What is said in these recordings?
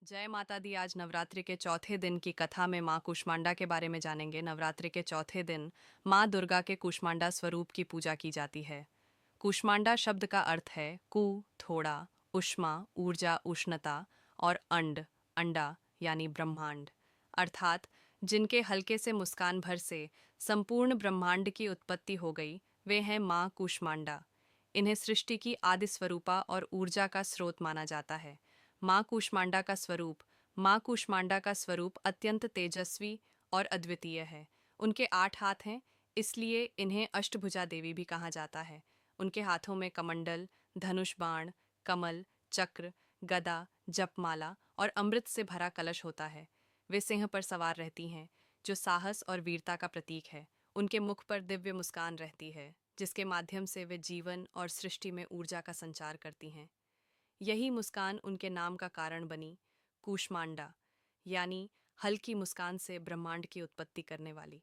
जय माता दी। आज नवरात्रि के चौथे दिन की कथा में माँ कूष्मांडा के बारे में जानेंगे। नवरात्रि के चौथे दिन माँ दुर्गा के कूष्मांडा स्वरूप की पूजा की जाती है। कूष्मांडा शब्द का अर्थ है कु थोड़ा, उष्मा ऊर्जा उष्णता और अंड अंडा यानी ब्रह्मांड, अर्थात जिनके हल्के से मुस्कान भर से संपूर्ण ब्रह्मांड की उत्पत्ति हो गई, वे हैं माँ कूष्मांडा। इन्हें सृष्टि की आदि स्वरूपा और ऊर्जा का स्रोत माना जाता है। माँ कूष्मांडा का स्वरूप माँ कूष्मांडा का स्वरूप अत्यंत तेजस्वी और अद्वितीय है। उनके 8 हाथ हैं, इसलिए इन्हें अष्टभुजा देवी भी कहा जाता है। उनके हाथों में कमंडल, धनुष बाण, कमल, चक्र, गदा, जपमाला और अमृत से भरा कलश होता है। वे सिंह पर सवार रहती हैं, जो साहस और वीरता का प्रतीक है। उनके मुख पर दिव्य मुस्कान रहती है, जिसके माध्यम से वे जीवन और सृष्टि में ऊर्जा का संचार करती हैं। यही मुस्कान उनके नाम का कारण बनी, कूष्मांडा, यानी हल्की मुस्कान से ब्रह्मांड की उत्पत्ति करने वाली।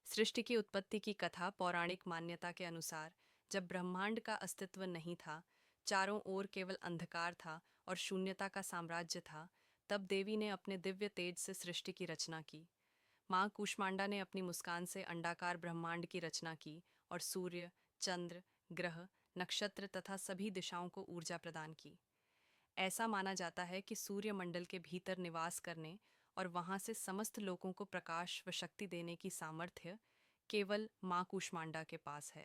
सृष्टि की उत्पत्ति की कथा पौराणिक मान्यता के अनुसार, जब ब्रह्मांड का अस्तित्व नहीं था, चारों ओर केवल अंधकार था और शून्यता का साम्राज्य था, तब देवी ने अपने दिव्य तेज से सृष्टि की रचना की। माँ कूष्मांडा ने अपनी मुस्कान से अंडाकार ब्रह्मांड की रचना की और सूर्य, चंद्र, ग्रह, नक्षत्र तथा सभी दिशाओं को ऊर्जा प्रदान की। ऐसा माना जाता है कि सूर्यमंडल के भीतर निवास करने और वहां से समस्त लोगों को प्रकाश व शक्ति देने की सामर्थ्य केवल माँ कूष्मांडा के पास है।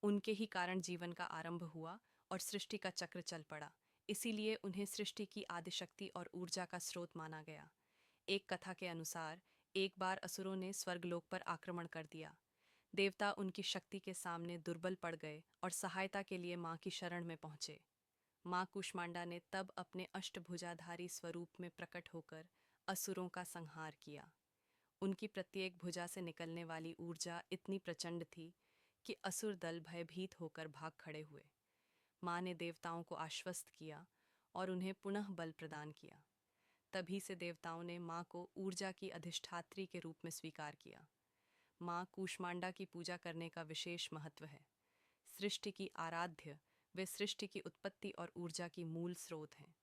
उनके ही कारण जीवन का आरंभ हुआ और सृष्टि का चक्र चल पड़ा। इसीलिए उन्हें सृष्टि की आदिशक्ति और ऊर्जा का स्रोत माना गया। एक कथा के अनुसार एक बार असुरों ने स्वर्गलोक पर आक्रमण कर दिया। देवता उनकी शक्ति के सामने दुर्बल पड़ गए और सहायता के लिए माँ की शरण में पहुंचे। माँ कूष्मांडा ने तब अपने अष्टभुजाधारी स्वरूप में प्रकट होकर असुरों का संहार किया। उनकी प्रत्येक भुजा से निकलने वाली ऊर्जा इतनी प्रचंड थी कि असुर दल भयभीत होकर भाग खड़े हुए। माँ ने देवताओं को आश्वस्त किया और उन्हें पुनः बल प्रदान किया। तभी से देवताओं ने माँ को ऊर्जा की अधिष्ठात्री के रूप में स्वीकार किया। माँ कूष्मांडा की पूजा करने का विशेष महत्व है। सृष्टि की आराध्य, वे सृष्टि की उत्पत्ति और ऊर्जा की मूल स्रोत हैं।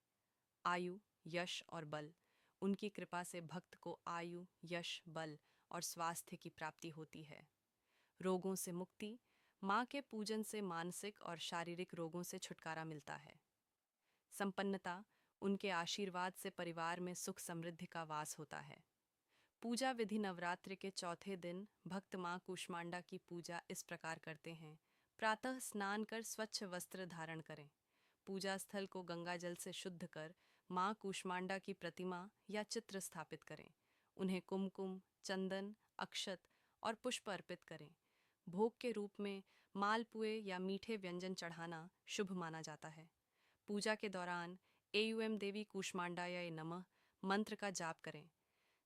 आयु, यश और बल, उनकी कृपा से भक्त को आयु, यश, बल और स्वास्थ्य की प्राप्ति होती है। रोगों से मुक्ति, माँ के पूजन से मानसिक और शारीरिक रोगों से छुटकारा मिलता है। संपन्नता, उनके आशीर्वाद से परिवार में सुख समृद्धि का वास होता है। पूजा विधि नवरात्रि के चौथे दिन भक्त माँ कूष्मांडा की पूजा इस प्रकार करते हैं। प्रातः स्नान कर स्वच्छ वस्त्र धारण करें। पूजा स्थल को गंगा जल से शुद्ध कर माँ कूष्मांडा की प्रतिमा या चित्र स्थापित करें। उन्हें कुमकुम, चंदन, अक्षत और पुष्प अर्पित करें। भोग के रूप में मालपुए या मीठे व्यंजन चढ़ाना शुभ माना जाता है। पूजा के दौरान एयुएम देवी कूष्मांडाय नमः मंत्र का जाप करें।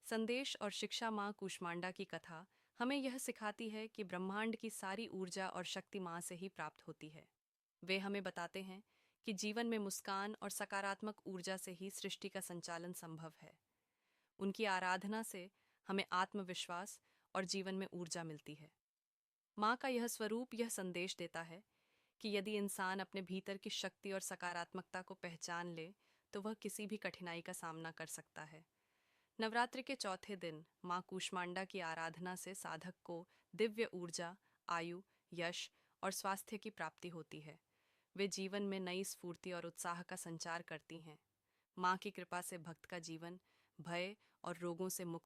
संदेश और शिक्षा। माँ कूष्मांडा की कथा हमें यह सिखाती है कि ब्रह्मांड की सारी ऊर्जा और शक्ति माँ से ही प्राप्त होती है। वे हमें बताते हैं कि जीवन में मुस्कान और सकारात्मक ऊर्जा से ही सृष्टि का संचालन संभव है। उनकी आराधना से हमें आत्मविश्वास और जीवन में ऊर्जा मिलती है। माँ का यह स्वरूप यह संदेश देता है कि यदि इंसान अपने भीतर की शक्ति और सकारात्मकता को पहचान ले, तो वह किसी भी कठिनाई का सामना कर सकता है। नवरात्रि के चौथे दिन माँ कूष्मांडा की आराधना से साधक को दिव्य ऊर्जा, आयु, यश और स्वास्थ्य की प्राप्ति होती है। वे जीवन में नई स्फूर्ति और उत्साह का संचार करती हैं। माँ की कृपा से भक्त का जीवन भय और रोगों से मुक्त